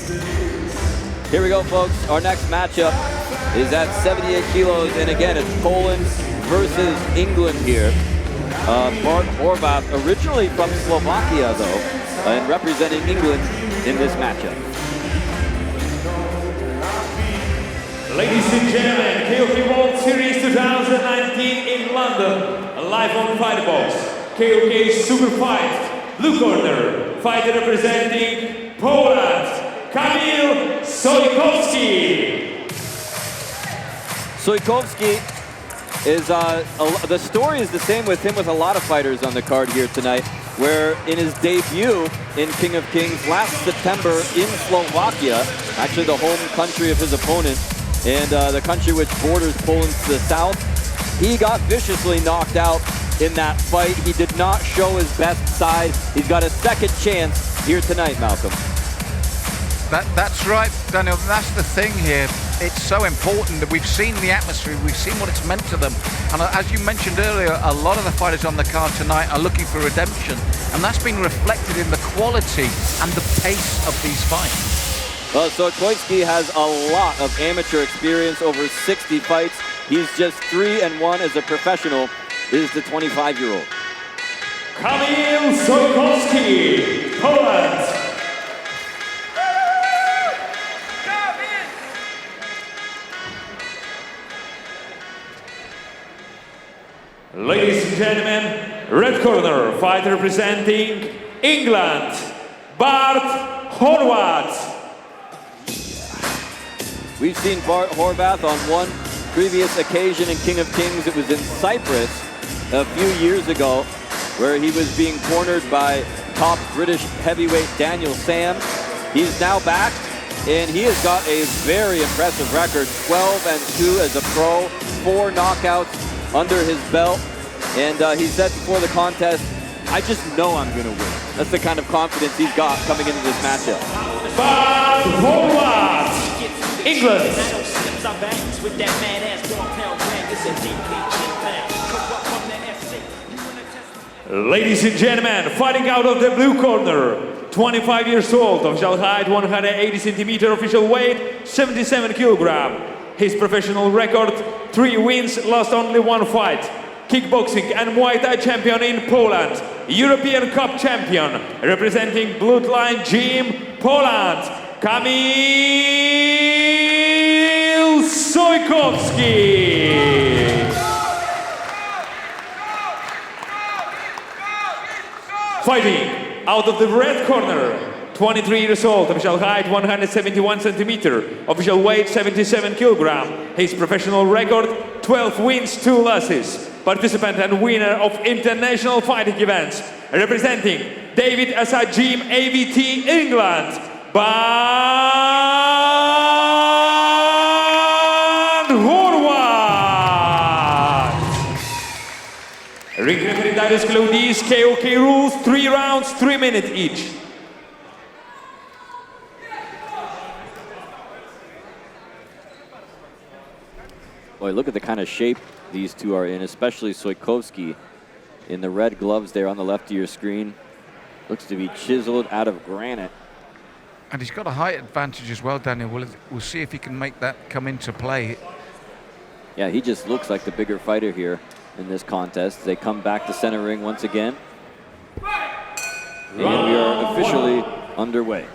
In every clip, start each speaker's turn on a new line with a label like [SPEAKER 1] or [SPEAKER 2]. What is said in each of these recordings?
[SPEAKER 1] Here we go, folks. Our next matchup is at 78 kilos, and again, it's Poland versus England here. Bart Horvath, originally from Slovakia, though, and representing England in this matchup.
[SPEAKER 2] Ladies and gentlemen, KOK Fight Series 2019 in London, live on Fightbox. KOK Super Fight, blue corner, fighter representing Poland, Kamil Sojkowski.
[SPEAKER 1] Sojkowski is, the story is the same with him with a lot of fighters on the card here tonight, where in his debut in King of Kings last September in Slovakia, actually the home country of his opponent, and the country which borders Poland to the south, he got viciously knocked out in that fight. He did not show his best side. He's got a second chance here tonight, Malcolm.
[SPEAKER 3] That's right, Daniel. That's the thing here. It's so important that we've seen the atmosphere, we've seen what it's meant to them. And as you mentioned earlier, a lot of the fighters on the card tonight are looking for redemption. And that's been reflected in the quality and the pace of these fights.
[SPEAKER 1] Well, Sojkowski has a lot of amateur experience, over 60 fights. He's just 3-1 as a professional, is the 25-year-old.
[SPEAKER 2] Kamil Sojkowski, Poland. Ladies and gentlemen, red corner, fighter representing England, Bart Horvath.
[SPEAKER 1] We've seen Bart Horvath on one previous occasion in King of Kings. It was in Cyprus a few years ago, where he was being cornered by top British heavyweight Daniel Sam. He's now back, and he has got a very impressive record, 12-2 as a pro, 4 knockouts under his belt. And he said before the contest, I just know I'm going to win. That's the kind of confidence he's got coming into this matchup.
[SPEAKER 2] Bart Horvath, England. Ladies and gentlemen, fighting out of the blue corner, 25 years old, official height 180 centimeter, official weight 77 kilogram. His professional record, 3 wins, lost only 1 fight. Kickboxing and Muay Thai champion in Poland, European Cup champion, representing Bloodline Gym, Poland, Kamil Sojkowski. Fighting out of the red corner, 23 years old, official height 171 centimeter, official weight 77 kilogram. His professional record, 12 wins, 2 losses. Participant and winner of international fighting events, representing David Assad Gym, AVT, England, Bart Horvath. Ring referee Darius Claudis, KOK rules, 3 rounds, 3 minutes each.
[SPEAKER 1] Boy, look at the kind of shape these two are in, especially Sojkowski in the red gloves there on the left of your screen. Looks to be chiseled out of granite.
[SPEAKER 3] And he's got a height advantage as well, Daniel. We'll see if he can make that come into play.
[SPEAKER 1] Yeah, he just looks like the bigger fighter here in this contest. They come back to center ring once again. And we are officially underway.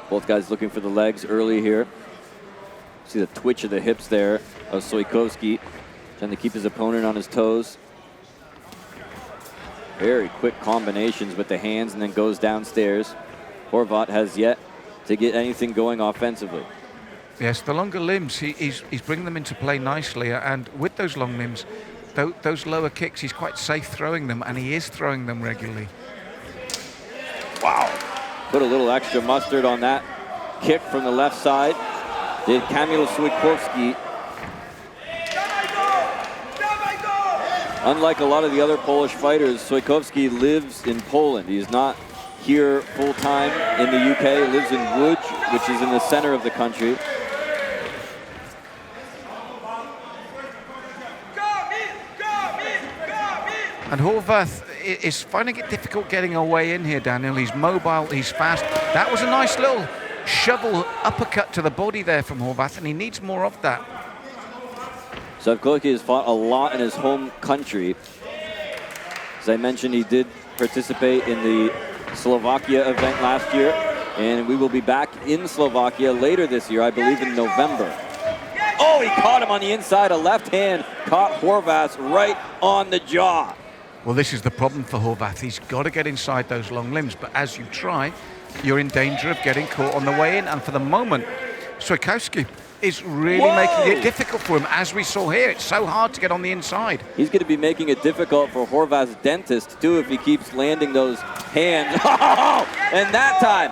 [SPEAKER 1] Both guys looking for the legs early here. See the twitch of the hips there of Sojkowski, trying to keep his opponent on his toes. Very quick combinations with the hands and then goes downstairs. Horvath has yet to get anything going offensively.
[SPEAKER 3] Yes, the longer limbs, he's bringing them into play nicely, and with those long limbs, those lower kicks, he's quite safe throwing them, and he is throwing them regularly.
[SPEAKER 1] Wow. Put a little extra mustard on that kick from the left side. Did Kamil Sojkowski. Unlike a lot of the other Polish fighters, Sojkowski lives in Poland. He's not here full-time in the UK. He lives in Łódź, which is in the center of the country.
[SPEAKER 3] And Horvath is finding it difficult getting away in here, Daniel. He's mobile, he's fast. That was a nice little shovel uppercut to the body there from Horvath, and he needs more of that.
[SPEAKER 1] Sojkowski has fought a lot in his home country. As I mentioned, he did participate in the Slovakia event last year, and we will be back in Slovakia later this year, I believe in November. Oh, he caught him on the inside. A left hand caught Horvath right on the jaw.
[SPEAKER 3] Well, this is the problem for Horvath. He's got to get inside those long limbs, but as you try, you're in danger of getting caught on the way in. And for the moment, Sojkowski is really making it difficult for him. As we saw here, it's so hard to get on the inside.
[SPEAKER 1] He's going to be making it difficult for Horvath's dentist, too, if he keeps landing those hands. Oh, and that time,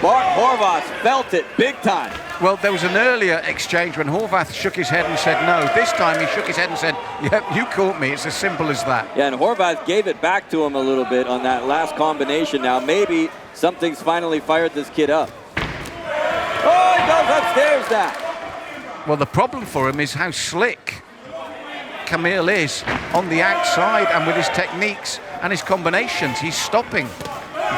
[SPEAKER 1] Bart Horvath felt it big time.
[SPEAKER 3] Well, there was an earlier exchange when Horvath shook his head and said no. This time he shook his head and said, yep, you caught me. It's as simple as that.
[SPEAKER 1] Yeah, and Horvath gave it back to him a little bit on that last combination. Now maybe something's finally fired this kid up. Oh, he goes upstairs now.
[SPEAKER 3] Well, the problem for him is how slick Kamil is on the outside and with his techniques and his combinations. He's stopping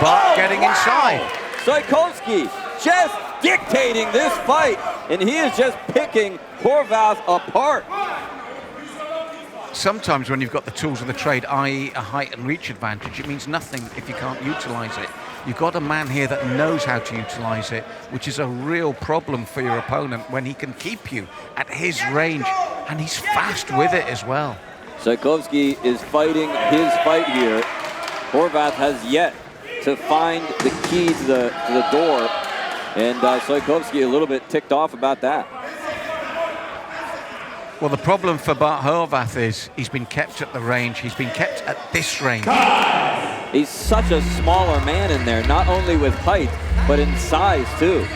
[SPEAKER 3] Bart getting inside.
[SPEAKER 1] Sojkowski just dictating this fight, and he is just picking Horvath apart.
[SPEAKER 3] Sometimes when you've got the tools of the trade, i.e. a height and reach advantage, it means nothing if you can't utilize it. You've got a man here that knows how to utilize it, which is a real problem for your opponent when he can keep you at his range, and he's fast with it as well.
[SPEAKER 1] Sojkowski is fighting his fight here. Horvath has yet to find the key to the door, and Sojkowski a little bit ticked off about that.
[SPEAKER 3] Well, the problem for Bart Horvath is he's been kept at the range. He's been kept at this range.
[SPEAKER 1] He's such a smaller man in there, not only with height, but in size too.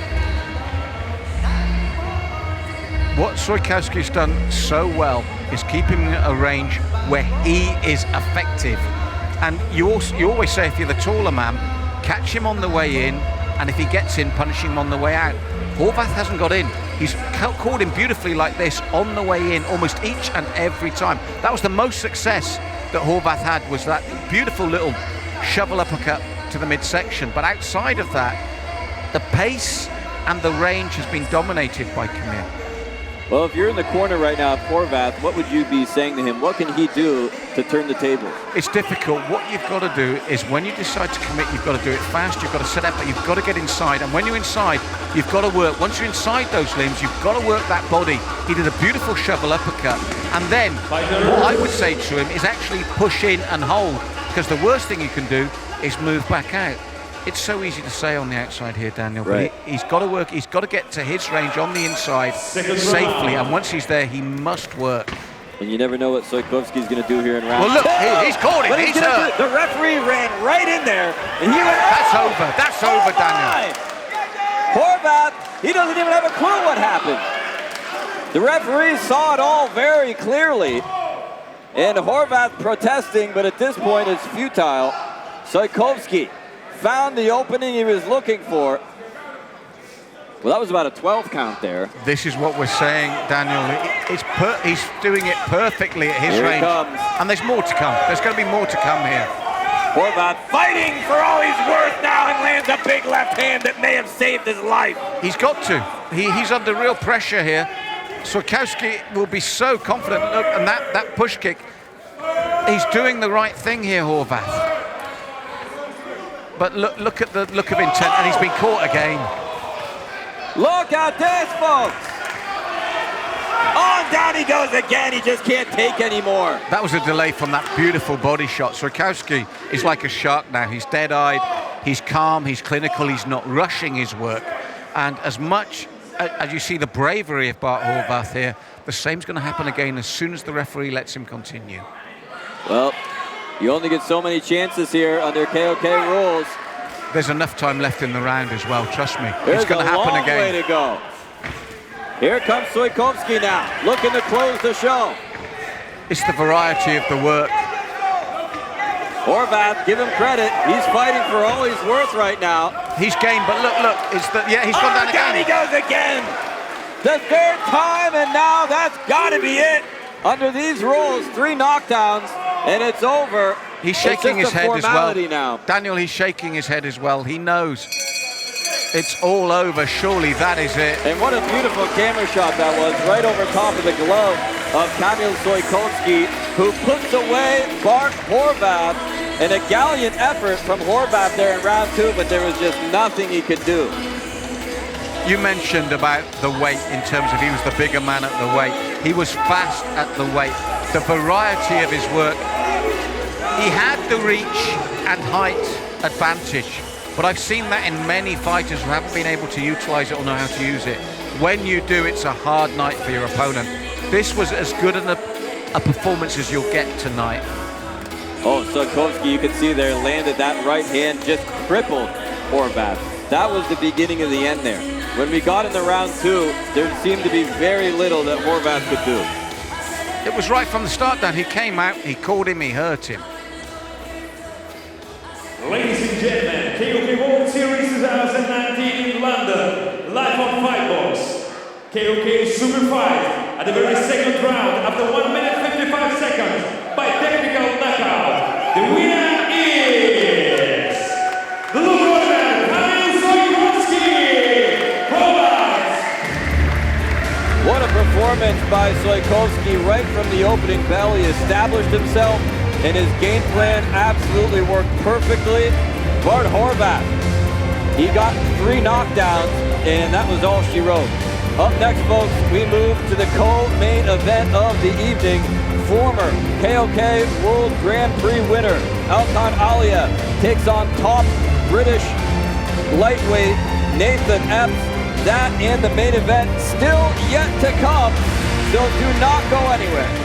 [SPEAKER 3] What Sojkowski's done so well is keep him at a range where he is effective. And you always say if you're the taller man, catch him on the way in, and if he gets in, punish him on the way out. Horvath hasn't got in. He's caught him beautifully like this on the way in almost each and every time. That was the most success that Horvath had, was that beautiful little shovel uppercut to the midsection. But outside of that, the pace and the range has been dominated by Kamil.
[SPEAKER 1] Well, if you're in the corner right now of Horvath, what would you be saying to him? What can he do to turn the tables?
[SPEAKER 3] It's difficult. What you've got to do is when you decide to commit, you've got to do it fast, you've got to set up, but you've got to get inside. And when you're inside, you've got to work. Once you're inside those limbs, you've got to work that body. He did a beautiful shovel uppercut. And then what I would say to him is actually push in and hold, because the worst thing you can do is move back out. It's so easy to say on the outside here, Daniel,
[SPEAKER 1] right.
[SPEAKER 3] But he's got to work, he's got to get to his range on the inside safely, and once he's there, he must work.
[SPEAKER 1] And you never know what Sojkowski's going to do here in round.
[SPEAKER 3] Well, look, he's caught him, he's hurt.
[SPEAKER 1] The referee ran right in there, and he went,
[SPEAKER 3] That's over, Daniel.
[SPEAKER 1] Horvath, he doesn't even have a clue what happened. The referee saw it all very clearly, and Horvath protesting, but at this point it's futile. Sojkowski found the opening he was looking for. Well, that was about a 12 count there.
[SPEAKER 3] This is what we're saying, Daniel. He's doing it perfectly at his
[SPEAKER 1] Here
[SPEAKER 3] range.
[SPEAKER 1] it comes.
[SPEAKER 3] And there's more to come. There's going to be more to come here.
[SPEAKER 1] Horvath fighting for all he's worth now and lands a big left hand that may have saved his life.
[SPEAKER 3] He's got to. He's under real pressure here. Sojkowski will be so confident. Look, and that push kick. He's doing the right thing here, Horvath. But look at the look of intent, and he's been caught again.
[SPEAKER 1] Look at this, folks. On down he goes again. He just can't take anymore.
[SPEAKER 3] That was a delay from that beautiful body shot. Sojkowski is like a shark now. He's dead-eyed, he's calm, he's clinical, he's not rushing his work. And as much as you see the bravery of Bart Horvath here, the same's going to happen again as soon as the referee lets him continue.
[SPEAKER 1] Well, you only get so many chances here under KOK rules.
[SPEAKER 3] There's enough time left in the round as well, trust me.
[SPEAKER 1] There's
[SPEAKER 3] it's going to happen again.
[SPEAKER 1] Way to go. Here comes Sojkowski now, looking to close the show.
[SPEAKER 3] It's the variety of the work.
[SPEAKER 1] Horvath, give him credit. He's fighting for all he's worth right now.
[SPEAKER 3] He's game, but look, he's gone down again.
[SPEAKER 1] Down he goes again. The third time, and now that's got to be it. Under these rules, 3 knockdowns, and it's over.
[SPEAKER 3] He's shaking his head as well.
[SPEAKER 1] Now.
[SPEAKER 3] Daniel, he's shaking his head as well. He knows it's all over. Surely that is it.
[SPEAKER 1] And what a beautiful camera shot that was, right over top of the glove of Kamil Sojkowski, who puts away Bart Horvath. And a gallant effort from Horvath there in round 2, but there was just nothing he could do.
[SPEAKER 3] You mentioned about the weight in terms of he was the bigger man at the weight. He was fast at the weight. The variety of his work. He had the reach and height advantage, but I've seen that in many fighters who haven't been able to utilize it or know how to use it. When you do, it's a hard night for your opponent. This was as good a performance as you'll get tonight.
[SPEAKER 1] Oh, Sojkowski, you can see there, landed that right hand, just crippled Horvath. That was the beginning of the end there. When we got into round 2, there seemed to be very little that Horvath could do.
[SPEAKER 3] It was right from the start, Dan. He came out, he caught him, he hurt him.
[SPEAKER 2] Ladies and gentlemen, KOK World Series 2019 in London, live on Fightbox. KOK Super Fight at the very second round after 1 minute 55 seconds by technical knockout. The winner is the Lord Kamil Sojkowski, Horvath.
[SPEAKER 1] What a performance by Sojkowski right from the opening bell. He established himself, and his game plan absolutely worked perfectly. Bart Horvath, he got 3 knockdowns, and that was all she wrote. Up next, folks, we move to the co-main event of the evening. Former KOK World Grand Prix winner Alkan Alia takes on top British lightweight Nathan Epps. That and the main event still yet to come, so do not go anywhere.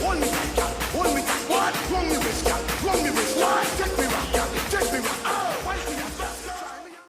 [SPEAKER 4] Hold me tight, hold me tight. What? Run me wrist, girl. Run me wrist. What?